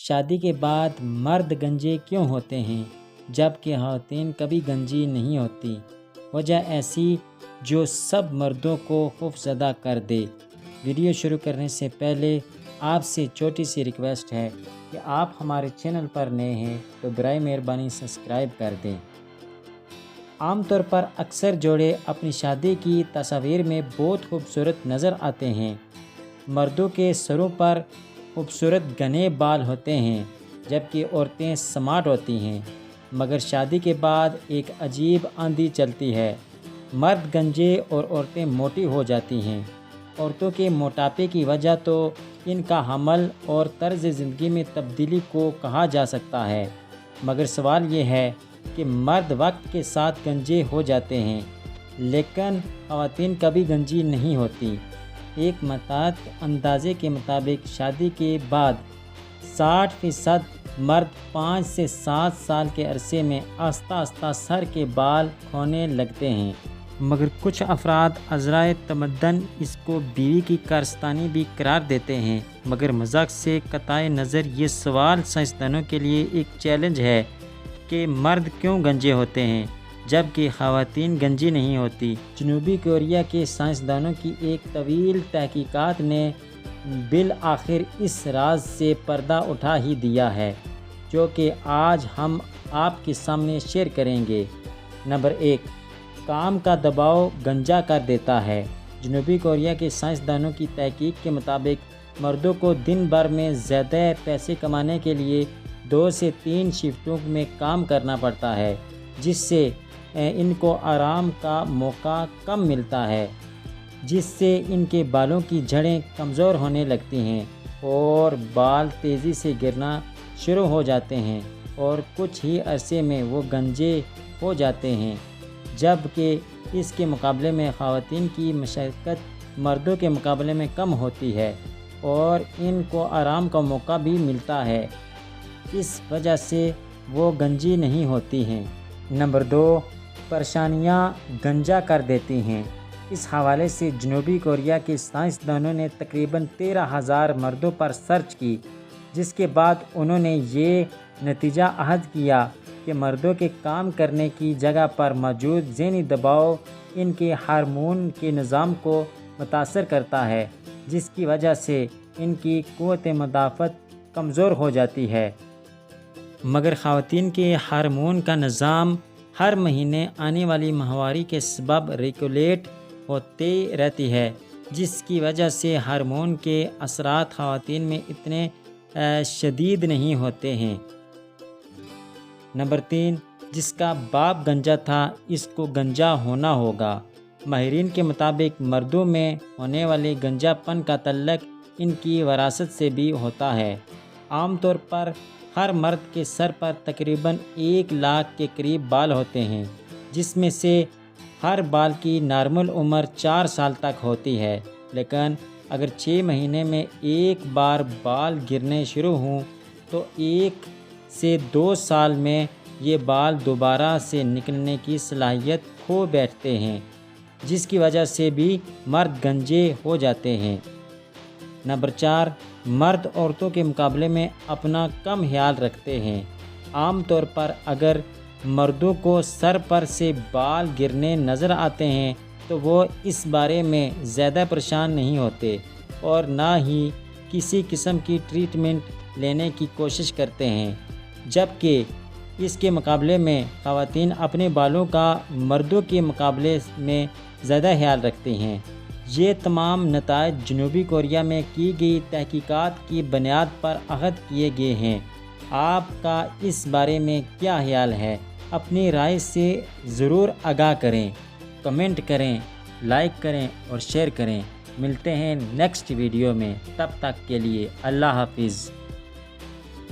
شادی کے بعد مرد گنجے کیوں ہوتے ہیں جبکہ خواتین کبھی گنجی نہیں ہوتی؟ وجہ ایسی جو سب مردوں کو خوفزدہ کر دے۔ ویڈیو شروع کرنے سے پہلے آپ سے چھوٹی سی ریکویسٹ ہے کہ آپ ہمارے چینل پر نئے ہیں تو برائے مہربانی سبسکرائب کر دیں۔ عام طور پر اکثر جوڑے اپنی شادی کی تصاویر میں بہت خوبصورت نظر آتے ہیں۔ مردوں کے سروں پر خوبصورت گھنے بال ہوتے ہیں جبکہ عورتیں سمارٹ ہوتی ہیں، مگر شادی کے بعد ایک عجیب آندھی چلتی ہے۔ مرد گنجے اور عورتیں موٹی ہو جاتی ہیں۔ عورتوں کے موٹاپے کی وجہ تو ان کا حمل اور طرز زندگی میں تبدیلی کو کہا جا سکتا ہے، مگر سوال یہ ہے کہ مرد وقت کے ساتھ گنجے ہو جاتے ہیں لیکن خواتین کبھی گنجی نہیں ہوتی۔ ایک متعدد اندازے کے مطابق شادی کے بعد 60% مرد 5 سے 7 سال کے عرصے میں آہستہ آہستہ سر کے بال کھونے لگتے ہیں، مگر کچھ افراد عذرائے تمدن اس کو بیوی کی کارستانی بھی قرار دیتے ہیں۔ مگر مذاق سے قطع نظر یہ سوال سائنسدانوں کے لیے ایک چیلنج ہے کہ مرد کیوں گنجے ہوتے ہیں جبکہ خواتین گنجی نہیں ہوتی۔ جنوبی کوریا کے سائنسدانوں کی ایک طویل تحقیقات نے بالآخر اس راز سے پردہ اٹھا ہی دیا ہے جو کہ آج ہم آپ کے سامنے شیئر کریں گے۔ نمبر 1، کام کا دباؤ گنجا کر دیتا ہے۔ جنوبی کوریا کے سائنسدانوں کی تحقیق کے مطابق مردوں کو دن بھر میں زیادہ پیسے کمانے کے لیے 2 سے 3 شفٹوں میں کام کرنا پڑتا ہے، جس سے ان کو آرام کا موقع کم ملتا ہے، جس سے ان کے بالوں کی جڑیں کمزور ہونے لگتی ہیں اور بال تیزی سے گرنا شروع ہو جاتے ہیں اور کچھ ہی عرصے میں وہ گنجے ہو جاتے ہیں۔ جبکہ اس کے مقابلے میں خواتین کی مشقت مردوں کے مقابلے میں کم ہوتی ہے اور ان کو آرام کا موقع بھی ملتا ہے، اس وجہ سے وہ گنجی نہیں ہوتی ہیں۔ نمبر 2، پریشانیاں گنجا کر دیتی ہیں۔ اس حوالے سے جنوبی کوریا کے سائنسدانوں نے تقریباً 13,000 مردوں پر سرچ کی، جس کے بعد انہوں نے یہ نتیجہ اخذ کیا کہ مردوں کے کام کرنے کی جگہ پر موجود ذہنی دباؤ ان کے ہارمون کے نظام کو متاثر کرتا ہے، جس کی وجہ سے ان کی قوت مدافعت کمزور ہو جاتی ہے۔ مگر خواتین کے ہارمون کا نظام ہر مہینے آنے والی ماہواری کے سبب ریگولیٹ ہوتی رہتی ہے، جس کی وجہ سے ہارمون کے اثرات خواتین میں اتنے شدید نہیں ہوتے ہیں۔ نمبر 3، جس کا باپ گنجا تھا اس کو گنجا ہونا ہوگا۔ ماہرین کے مطابق مردوں میں ہونے والے گنجا پن کا تعلق ان کی وراثت سے بھی ہوتا ہے۔ عام طور پر ہر مرد کے سر پر تقریباً 1 لاکھ کے قریب بال ہوتے ہیں، جس میں سے ہر بال کی نارمل عمر 4 سال تک ہوتی ہے، لیکن اگر 6 مہینے میں ایک بار بال گرنے شروع ہوں تو 1 سے 2 سال میں یہ بال دوبارہ سے نکلنے کی صلاحیت کھو بیٹھتے ہیں، جس کی وجہ سے بھی مرد گنجے ہو جاتے ہیں۔ نمبر 4، مرد عورتوں کے مقابلے میں اپنا کم خیال رکھتے ہیں۔ عام طور پر اگر مردوں کو سر پر سے بال گرنے نظر آتے ہیں تو وہ اس بارے میں زیادہ پریشان نہیں ہوتے اور نہ ہی کسی قسم کی ٹریٹمنٹ لینے کی کوشش کرتے ہیں، جبکہ اس کے مقابلے میں خواتین اپنے بالوں کا مردوں کے مقابلے میں زیادہ خیال رکھتی ہیں۔ یہ تمام نتائج جنوبی کوریا میں کی گئی تحقیقات کی بنیاد پر اخذ کیے گئے ہیں۔ آپ کا اس بارے میں کیا خیال ہے؟ اپنی رائے سے ضرور آگاہ کریں، کمنٹ کریں، لائک کریں اور شیئر کریں۔ ملتے ہیں نیکسٹ ویڈیو میں، تب تک کے لیے اللہ حافظ۔